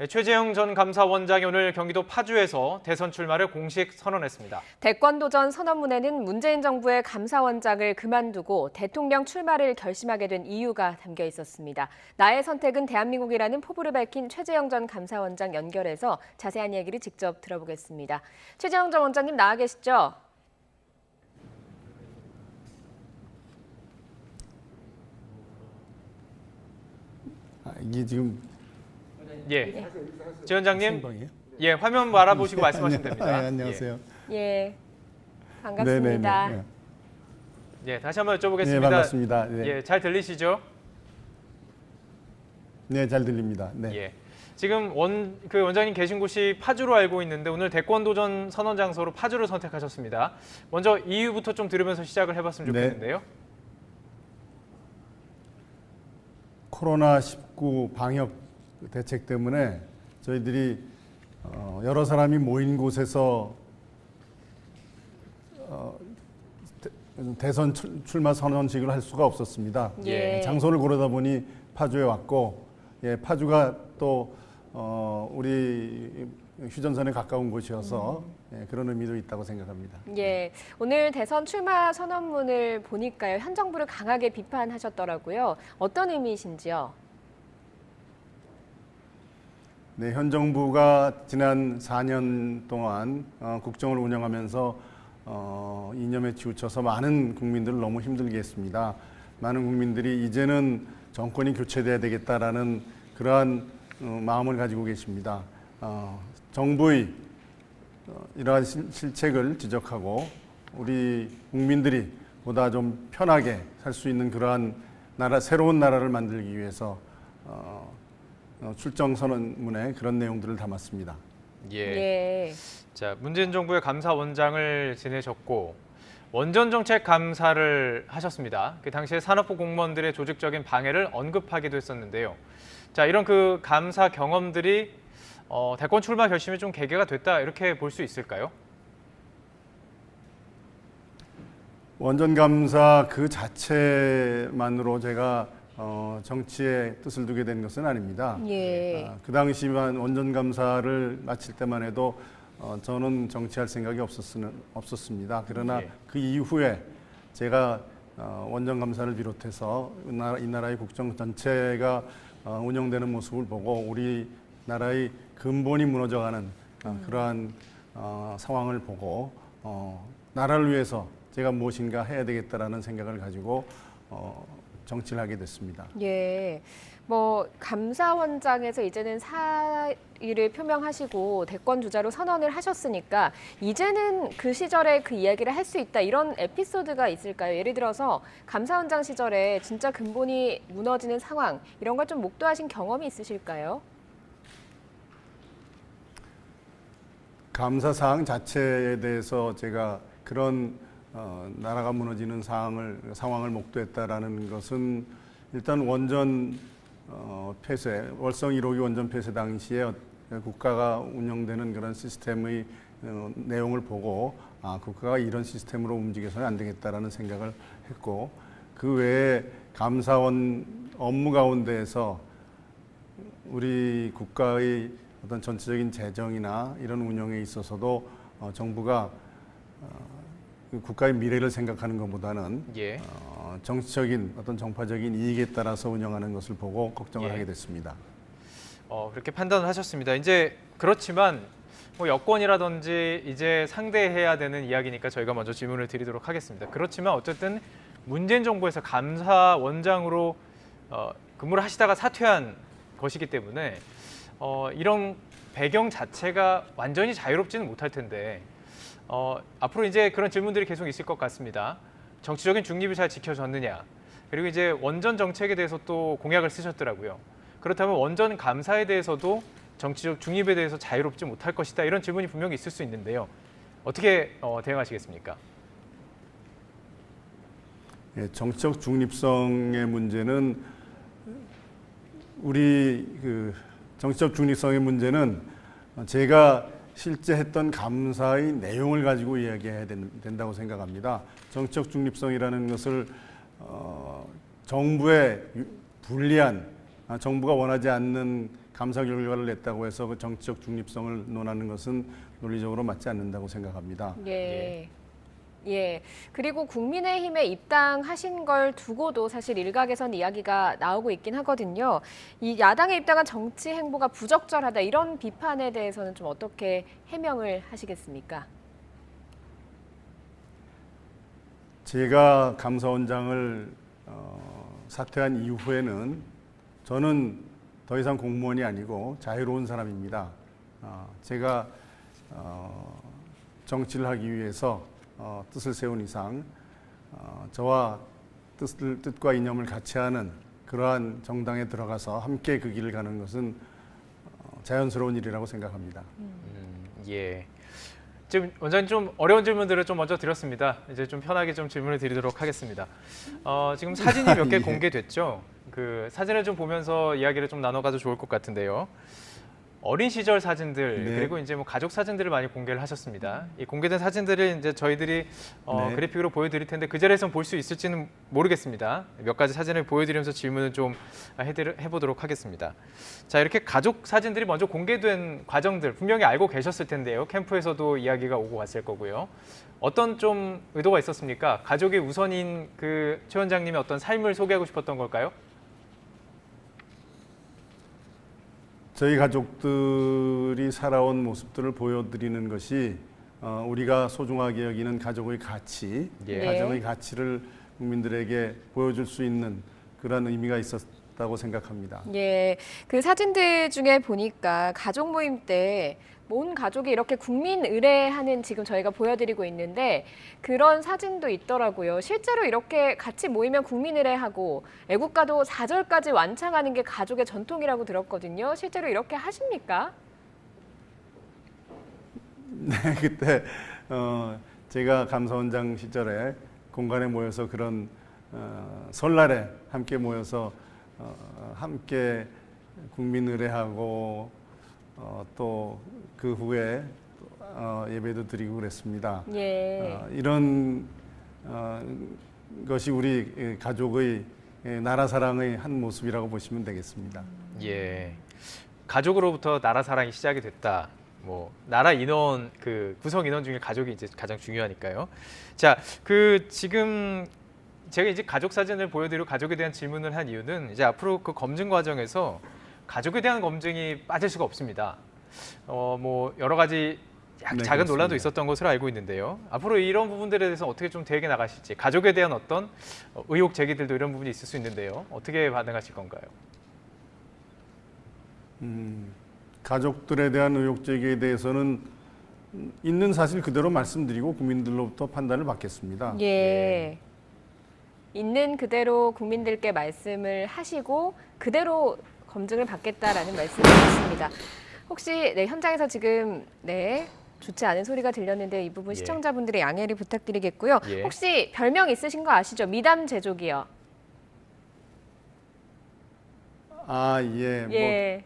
네, 최재형 전 감사원장이 오늘 경기도 파주에서 대선 출마를 공식 선언했습니다. 대권 도전 선언문에는 문재인 정부의 감사원장을 그만두고 대통령 출마를 결심하게 된 이유가 담겨 있었습니다. 나의 선택은 대한민국이라는 포부를 밝힌 최재형 전 감사원장 연결해서 자세한 얘기를 직접 들어보겠습니다. 최재형 전 원장님 나와 계시죠? 이게 지금 예, 재 원장님, 화면 바라보시고 말씀하시면 됩니다. 안녕하세요. 예, 반갑습니다. 네네네. 예, 다시 한번 여쭤보겠습니다. 네, 반갑습니다. 네. 예, 잘 들리시죠? 네, 잘 들립니다. 네. 예. 지금 원장님 계신 곳이 파주로 알고 있는데 오늘 대권 도전 선언 장소로 파주를 선택하셨습니다. 먼저 이유부터 좀 들으면서 시작을 해봤으면 좋겠는데요. 네. 코로나19 방역 대책 때문에 저희들이 여러 사람이 모인 곳에서 대선 출마 선언식을 할 수가 없었습니다. 예. 장소를 고르다 보니 파주에 왔고, 파주가 또 우리 휴전선에 가까운 곳이어서 그런 의미도 있다고 생각합니다. 예, 오늘 대선 출마 선언문을 보니까요, 현 정부를 강하게 비판하셨더라고요. 어떤 의미이신지요? 네, 현 정부가 지난 4년 동안 국정을 운영하면서 이념에 치우쳐서 많은 국민들을 너무 힘들게 했습니다. 많은 국민들이 이제는 정권이 교체돼야 되겠다라는 그러한 마음을 가지고 계십니다. 정부의 이러한 실책을 지적하고 우리 국민들이 보다 좀 편하게 살 수 있는 그러한 새로운 나라를 만들기 위해서 출정 선언문에 그런 내용들을 담았습니다. 예. 자, 문재인 정부의 감사원장을 지내셨고 원전 정책 감사를 하셨습니다. 그 당시에 산업부 공무원들의 조직적인 방해를 언급하기도 했었는데요. 자, 이런 그 감사 경험들이 대권 출마 결심에 좀 계기가 됐다 이렇게 볼 수 있을까요? 원전 감사 그 자체만으로 제가 정치에 뜻을 두게 된 것은 아닙니다. 예. 그 당시만 원전 감사를 마칠 때만 해도 저는 정치할 생각이 없었습니다. 그러나 예. 그 이후에 제가 원전 감사를 비롯해서 이 나라의 국정 전체가 운영되는 모습을 보고 우리나라의 근본이 무너져가는 그러한 상황을 보고 나라를 위해서 제가 무엇인가 해야 되겠다라는 생각을 가지고 정치를 하게 됐습니다. 예. 뭐 감사원장에서 이제는 사의를 표명하시고 대권 주자로 선언을 하셨으니까 이제는 그 시절에 그 이야기를 할 수 있다 이런 에피소드가 있을까요? 예를 들어서 감사원장 시절에 진짜 근본이 무너지는 상황 이런 걸 좀 목도하신 경험이 있으실까요? 감사 사항 자체에 대해서 제가 그런 나라가 무너지는 상황을 목도했다라는 것은 일단 원전 폐쇄, 월성 1호기 원전 폐쇄 당시에 국가가 운영되는 그런 시스템의 내용을 보고 국가가 이런 시스템으로 움직여서는 안 되겠다라는 생각을 했고 그 외에 감사원 업무 가운데에서 우리 국가의 어떤 전체적인 재정이나 이런 운영에 있어서도 정부가 국가의 미래를 생각하는 것보다는 예. 정치적인 어떤 정파적인 이익에 따라서 운영하는 것을 보고 걱정을 예. 하게 됐습니다. 그렇게 판단을 하셨습니다. 이제 그렇지만 뭐 여권이라든지 이제 상대해야 되는 이야기니까 저희가 먼저 질문을 드리도록 하겠습니다. 그렇지만 어쨌든 문재인 정부에서 감사원장으로 근무를 하시다가 사퇴한 것이기 때문에 이런 배경 자체가 완전히 자유롭지는 못할 텐데 앞으로 이제 그런 질문들이 계속 있을 것 같습니다. 정치적인 중립이 잘 지켜졌느냐, 그리고 이제 원전 정책에 대해서 또 공약을 쓰셨더라고요. 그렇다면 원전 감사에 대해서도 정치적 중립에 대해서 자유롭지 못할 것이다 이런 질문이 분명히 있을 수 있는데요. 어떻게 대응하시겠습니까? 예, 정치적 중립성의 문제는 우리 정치적 중립성의 문제는 제가 실제 했던 감사의 내용을 가지고 이야기해야 된다고 생각합니다. 정치적 중립성이라는 것을 정부의 불리한, 정부가 원하지 않는 감사 결과를 냈다고 해서 그 정치적 중립성을 논하는 것은 논리적으로 맞지 않는다고 생각합니다. 예. 예. 그리고 국민의힘에 입당하신 걸 두고도 사실 일각에선 이야기가 나오고 있긴 하거든요. 이 야당에 입당한 정치 행보가 부적절하다 이런 비판에 대해서는 좀 어떻게 해명을 하시겠습니까? 제가 감사원장을 사퇴한 이후에는 저는 더 이상 공무원이 아니고 자유로운 사람입니다. 제가 정치를 하기 위해서 뜻을 세운 이상 저와 뜻과 이념을 같이 하는 그러한 정당에 들어가서 함께 그 길을 가는 것은 자연스러운 일이라고 생각합니다. 예. 지금 원장님 좀 어려운 질문들을 좀 먼저 드렸습니다. 이제 좀 편하게 좀 질문을 드리도록 하겠습니다. 지금 사진이 몇 개 예. 공개됐죠. 그 사진을 좀 보면서 이야기를 좀 나눠가도 좋을 것 같은데요. 어린 시절 사진들 네. 그리고 이제 뭐 가족 사진들을 많이 공개를 하셨습니다. 이 공개된 사진들을 이제 저희들이 네. 그래픽으로 보여드릴 텐데 그 자리에서 볼 수 있을지는 모르겠습니다. 몇 가지 사진을 보여드리면서 질문을 좀 해보도록 하겠습니다. 자, 이렇게 가족 사진들이 먼저 공개된 과정들 분명히 알고 계셨을 텐데요. 캠프에서도 이야기가 오고 갔을 거고요. 어떤 좀 의도가 있었습니까? 가족이 우선인 그 최 원장님의 어떤 삶을 소개하고 싶었던 걸까요? 저희 가족들이 살아온 모습들을 보여드리는 것이 우리가 소중하게 여기는 가족의 가치, 예. 가정의 가치를 국민들에게 보여줄 수 있는 그런 의미가 있었다고 생각합니다. 예, 그 사진들 중에 보니까 가족 모임 때 온 가족이 이렇게 국민 의례하는 지금 저희가 보여드리고 있는데 그런 사진도 있더라고요. 실제로 이렇게 같이 모이면 국민 의례하고 애국가도 4절까지 완창하는 게 가족의 전통이라고 들었거든요. 실제로 이렇게 하십니까? 네, 그때 제가 감사원장 시절에 공간에 모여서 그런 설날에 함께 모여서 함께 국민 의례하고 또 그 후에 예배도 드리고 그랬습니다. 예. 이런 것이 우리 가족의 나라 사랑의 한 모습이라고 보시면 되겠습니다. 예. 가족으로부터 나라 사랑이 시작이 됐다. 뭐 나라 인원 그 구성 인원 중에 가족이 이제 가장 중요하니까요. 자, 그 지금 제가 이제 가족 사진을 보여드리고 가족에 대한 질문을 한 이유는 이제 앞으로 그 검증 과정에서 가족에 대한 검증이 빠질 수가 없습니다. 뭐 여러 가지 네, 작은 그렇습니다. 논란도 있었던 것으로 알고 있는데요. 앞으로 이런 부분들에 대해서 어떻게 좀 대응해 나가실지, 가족에 대한 어떤 의혹 제기들도 이런 부분이 있을 수 있는데요. 어떻게 반응하실 건가요? 가족들에 대한 의혹 제기에 대해서는 있는 사실 그대로 말씀드리고 국민들로부터 판단을 받겠습니다. 예. 있는 그대로 국민들께 말씀을 하시고 그대로 검증을 받겠다라는 말씀이셨습니다. 혹시 현장에서 지금 좋지 않은 소리가 들렸는데 이 부분 예. 시청자분들의 양해를 부탁드리겠고요. 예. 혹시 별명 있으신 거 아시죠? 미담 제조기요. 예. 예.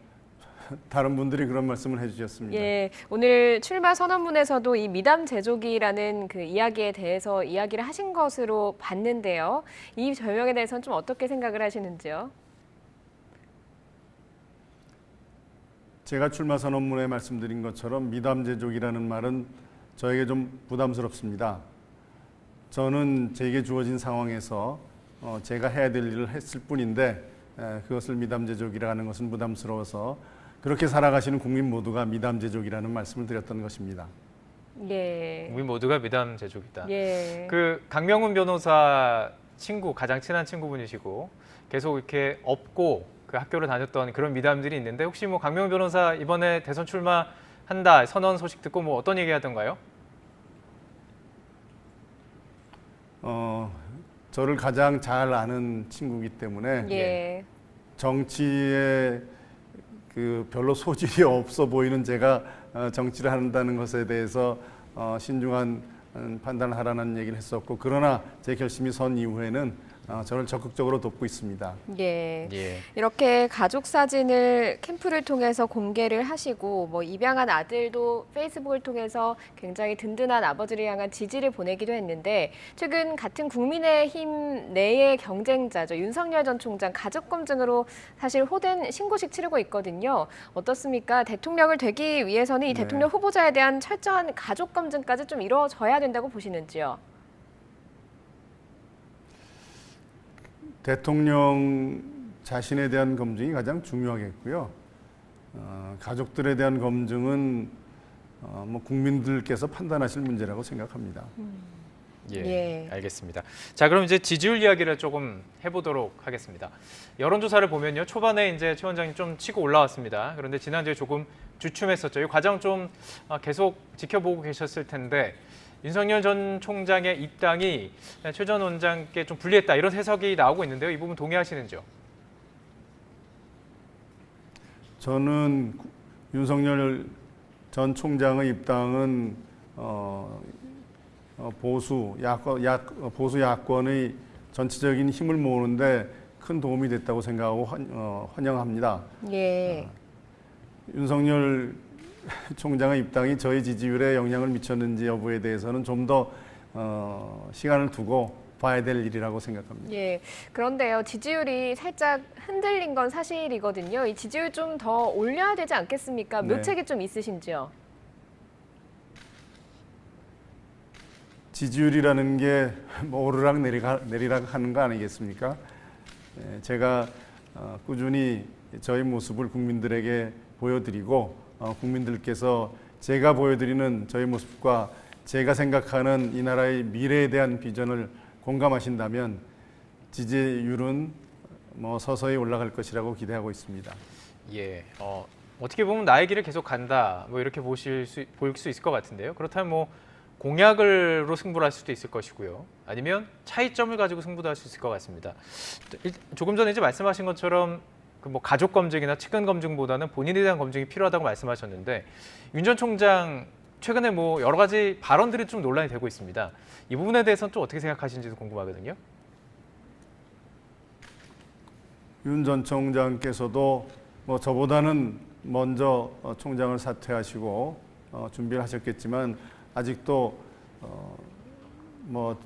뭐 다른 분들이 그런 말씀을 해주셨습니다. 예, 오늘 출마 선언문에서도 이 미담 제조기라는 그 이야기에 대해서 이야기를 하신 것으로 봤는데요. 이 별명에 대해서는 좀 어떻게 생각을 하시는지요? 제가 출마 선언문에 말씀드린 것처럼 미담제족이라는 말은 저에게 좀 부담스럽습니다. 저는 제게 주어진 상황에서 제가 해야 될 일을 했을 뿐인데 그것을 미담제족이라는 것은 부담스러워서 그렇게 살아가시는 국민 모두가 미담제족이라는 말씀을 드렸던 것입니다. 예. 국민 모두가 미담 제족이다. 예. 그 강명훈 변호사 친구, 가장 친한 친구분이시고 계속 이렇게 업고 그 학교를 다녔던 그런 미담들이 있는데 혹시 뭐 강명훈 변호사 이번에 대선 출마한다 선언 소식 듣고 뭐 어떤 얘기 하던가요? 저를 가장 잘 아는 친구이기 때문에 예. 정치에 그 별로 소질이 없어 보이는 제가 정치를 한다는 것에 대해서 신중한 판단을 하라는 얘기를 했었고, 그러나 제 결심이 선 이후에는 저를 적극적으로 돕고 있습니다. 예. 예. 이렇게 가족 사진을 캠프를 통해서 공개를 하시고 뭐 입양한 아들도 페이스북을 통해서 굉장히 든든한 아버지를 향한 지지를 보내기도 했는데 최근 같은 국민의힘 내의 경쟁자죠. 윤석열 전 총장 가족 검증으로 사실 호된 신고식 치르고 있거든요. 어떻습니까? 대통령을 되기 위해서는 이 네. 대통령 후보자에 대한 철저한 가족 검증까지 좀 이루어져야 된다고 보시는지요? 대통령 자신에 대한 검증이 가장 중요하겠고요. 가족들에 대한 검증은 뭐 국민들께서 판단하실 문제라고 생각합니다. 예, 예. 알겠습니다. 자, 그럼 이제 지지율 이야기를 조금 해보도록 하겠습니다. 여론조사를 보면요, 초반에 이제 최 원장님 좀 치고 올라왔습니다. 그런데 지난주에 조금 주춤했었죠. 이 과정 좀 계속 지켜보고 계셨을 텐데 윤석열 전 총장의 입당이 최 전 원장께 좀 불리했다 이런 해석이 나오고 있는데요. 이 부분 동의하시는지요? 저는 윤석열 전 총장의 입당은 보수 야권의 전체적인 힘을 모으는데 큰 도움이 됐다고 생각하고 환영합니다. 예. 윤석열 총장의 입당이 저희 지지율에 영향을 미쳤는지 여부에 대해서는 좀 더 시간을 두고 봐야 될 일이라고 생각합니다. 예. 그런데요, 지지율이 살짝 흔들린 건 사실이거든요. 이 지지율 좀 더 올려야 되지 않겠습니까? 네. 묘책이 좀 있으신지요? 지지율이라는 게 뭐 오르락 내리락 하는 거 아니겠습니까? 제가 꾸준히 저희 모습을 국민들에게 보여드리고 국민들께서 제가 보여드리는 저희 모습과 제가 생각하는 이 나라의 미래에 대한 비전을 공감하신다면 지지율은 뭐 서서히 올라갈 것이라고 기대하고 있습니다. 예, 어떻게 보면 나의 길을 계속 간다, 뭐 이렇게 보일 수 있을 것 같은데요. 그렇다면 뭐 공약으로 승부를 할 수도 있을 것이고요. 아니면 차이점을 가지고 승부도 할 수 있을 것 같습니다. 조금 전에 이제 말씀하신 것처럼 그 뭐 가족 검증이나 측근 검증보다는 본인에 대한 검증이 필요하다고 말씀하셨는데 윤 전 총장 최근에 뭐 여러 가지 발언들이 좀 논란이 되고 있습니다. 이 부분에 대해서는 좀 어떻게 생각하시는지도 궁금하거든요. 윤 전 총장께서도 뭐 저보다는 먼저 총장을 사퇴하시고 준비를 하셨겠지만 아직도 뭐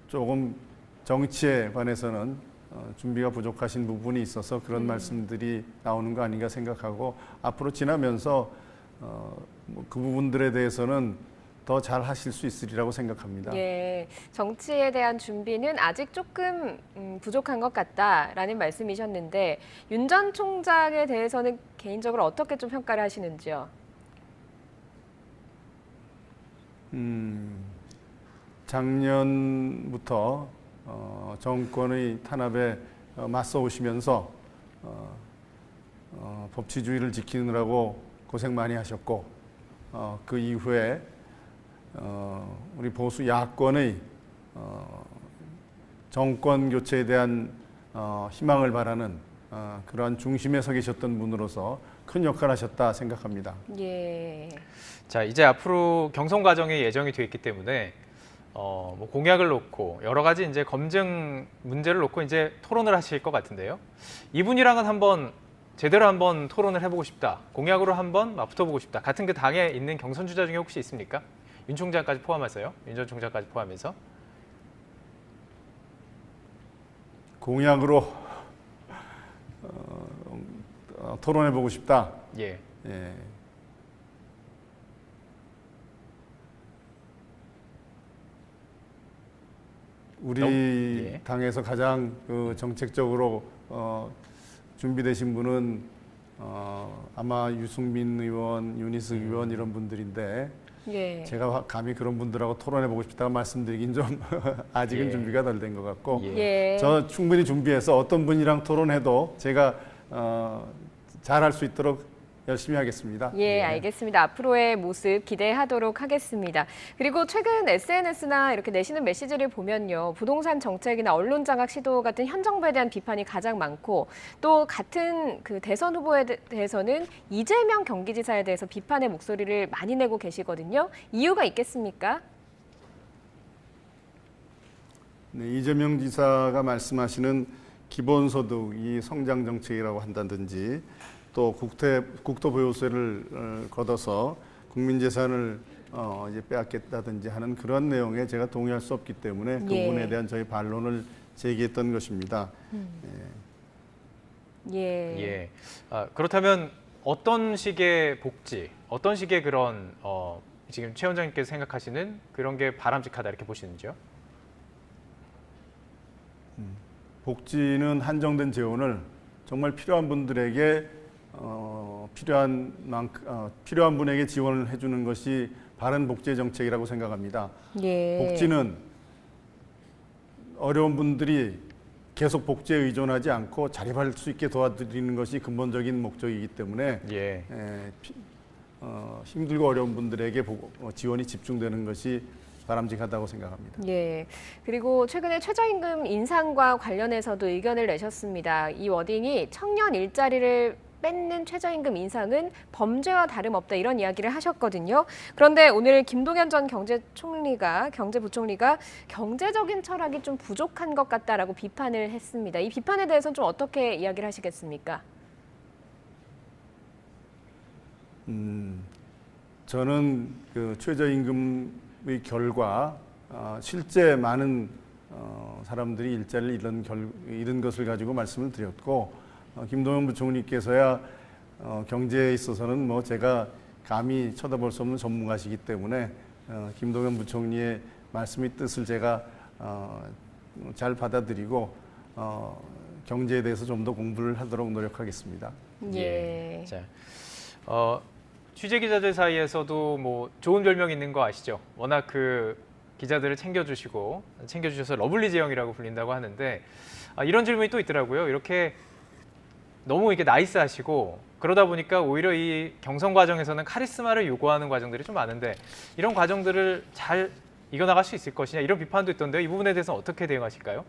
조금 정치에 관해서는 준비가 부족하신 부분이 있어서 그런 말씀들이 나오는 거 아닌가 생각하고 앞으로 지나면서 뭐그 부분들에 대해서는 더 잘 하실 수 있으리라고 생각합니다. 예. 정치에 대한 준비는 아직 조금 부족한 것 같다라는 말씀이셨는데 윤 전 총장에 대해서는 개인적으로 어떻게 좀 평가를 하시는지요? 작년부터 정권의 탄압에 맞서 오시면서 법치주의를 지키느라고 고생 많이 하셨고 그 이후에 우리 보수 야권의 정권 교체에 대한 희망을 바라는 그러한 중심에 서 계셨던 분으로서 큰 역할을 하셨다 생각합니다. 예. 자, 이제 앞으로 경선 과정이 예정이 되어 있기 때문에 뭐 공약을 놓고 여러 가지 이제 검증 문제를 놓고 이제 토론을 하실 것 같은데요. 이분이랑은 한번 제대로 한번 토론을 해보고 싶다. 공약으로 한번 맞붙어보고 싶다. 같은 그 당에 있는 경선 주자 중에 혹시 있습니까? 윤 총장까지 포함해서요. 윤 전 총장까지 포함해서. 공약으로 토론해보고 싶다. 예. 예. 우리 예. 당에서 가장 그 정책적으로 준비되신 분은 아마 유승민 의원, 윤희숙 의원 이런 분들인데 예. 제가 감히 그런 분들하고 토론해보고 싶다고 말씀드리긴 좀 아직은 예. 준비가 덜 된 것 같고 예. 저 충분히 준비해서 어떤 분이랑 토론해도 제가 잘할 수 있도록 열심히 하겠습니다. 예, 알겠습니다. 앞으로의 모습 기대하도록 하겠습니다. 그리고 최근 SNS나 이렇게 내시는 메시지를 보면요. 부동산 정책이나 언론 장악 시도 같은 현 정부에 대한 비판이 가장 많고 또 같은 그 대선 후보에 대해서는 이재명 경기지사에 대해서 비판의 목소리를 많이 내고 계시거든요. 이유가 있겠습니까? 네, 이재명 지사가 말씀하시는 기본소득이 성장 정책이라고 한다든지 또 국토 보유세를 걷어서 국민 재산을 이제 빼앗겠다든지 하는 그런 내용에 제가 동의할 수 없기 때문에 그 예. 부분에 대한 저희 반론을 제기했던 것입니다. 예. 예. 그렇다면 어떤 식의 복지, 어떤 식의 그런 지금 최 원장님께서 생각하시는 그런 게 바람직하다 이렇게 보시는지요? 복지는 한정된 재원을 정말 필요한 분들에게 필요한 분에게 지원을 해주는 것이 바른 복지 정책이라고 생각합니다. 예. 복지는 어려운 분들이 계속 복지에 의존하지 않고 자립할 수 있게 도와드리는 것이 근본적인 목적이기 때문에 예. 힘들고 어려운 분들에게 지원이 집중되는 것이 바람직하다고 생각합니다. 예. 그리고 최근에 최저임금 인상과 관련해서도 의견을 내셨습니다. 이 워딩이 청년 일자리를 뺏는 최저임금 인상은 범죄와 다름없다 이런 이야기를 하셨거든요. 그런데 오늘 김동연 전 경제부총리가 경제적인 철학이 좀 부족한 것 같다라고 비판을 했습니다. 이 비판에 대해서는 좀 어떻게 이야기를 하시겠습니까? 저는 그 최저임금의 결과 실제 많은 사람들이 일자리를 잃은 것을 가지고 말씀을 드렸고 김동연 부총리께서야 경제에 있어서는 뭐 제가 감히 쳐다볼 수 없는 전문가시기 때문에 김동연 부총리의 말씀의 뜻을 제가 잘 받아들이고 경제에 대해서 좀 더 공부를 하도록 노력하겠습니다. 예. 자, 취재 기자들 사이에서도 뭐 좋은 별명 있는 거 아시죠? 워낙 그 기자들을 챙겨주셔서 러블리 제형이라고 불린다고 하는데 이런 질문이 또 있더라고요. 이렇게 너무 이렇게 나이스하시고 그러다 보니까 오히려 이 경선 과정에서는 카리스마를 요구하는 과정들이 좀 많은데 이런 과정들을 잘 이겨나갈 수 있을 것이냐 이런 비판도 있던데요. 이 부분에 대해서 어떻게 대응하실까요?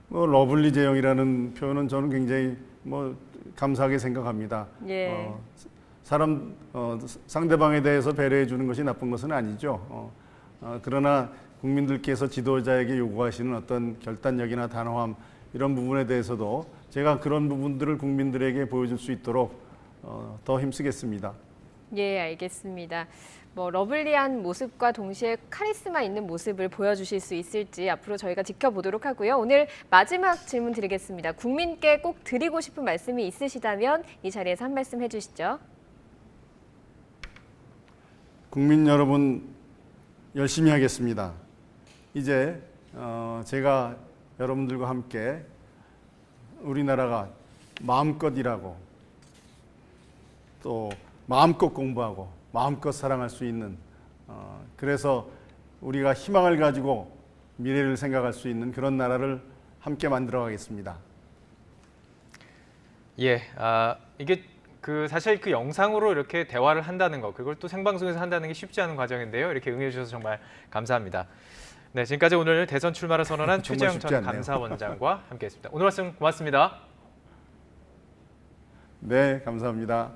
러블리 제형이라는 표현은 저는 굉장히 감사하게 생각합니다. 예. 상대방에 대해서 배려해 주는 것이 나쁜 것은 아니죠. 그러나 국민들께서 지도자에게 요구하시는 어떤 결단력이나 단호함 이런 부분에 대해서도 제가 그런 부분들을 국민들에게 보여줄 수 있도록 더 힘쓰겠습니다. 예, 알겠습니다. 러블리한 모습과 동시에 카리스마 있는 모습을 보여주실 수 있을지 앞으로 저희가 지켜보도록 하고요. 오늘 마지막 질문 드리겠습니다. 국민께 꼭 드리고 싶은 말씀이 있으시다면 이 자리에서 한 말씀 해주시죠. 국민 여러분 열심히 하겠습니다. 이제 제가 여러분들과 함께 우리나라가 마음껏 일하고 또 마음껏 공부하고 마음껏 사랑할 수 있는 그래서 우리가 희망을 가지고 미래를 생각할 수 있는 그런 나라를 함께 만들어 가겠습니다. 예, 이게 사실 그 영상으로 이렇게 대화를 한다는 거, 그걸 또 생방송에서 한다는 게 쉽지 않은 과정인데요. 이렇게 응해 주셔서 정말 감사합니다. 네, 지금까지 오늘 대선 출마를 선언한 최재형 전 감사원장과 함께했습니다. 오늘 말씀 고맙습니다. 네, 감사합니다.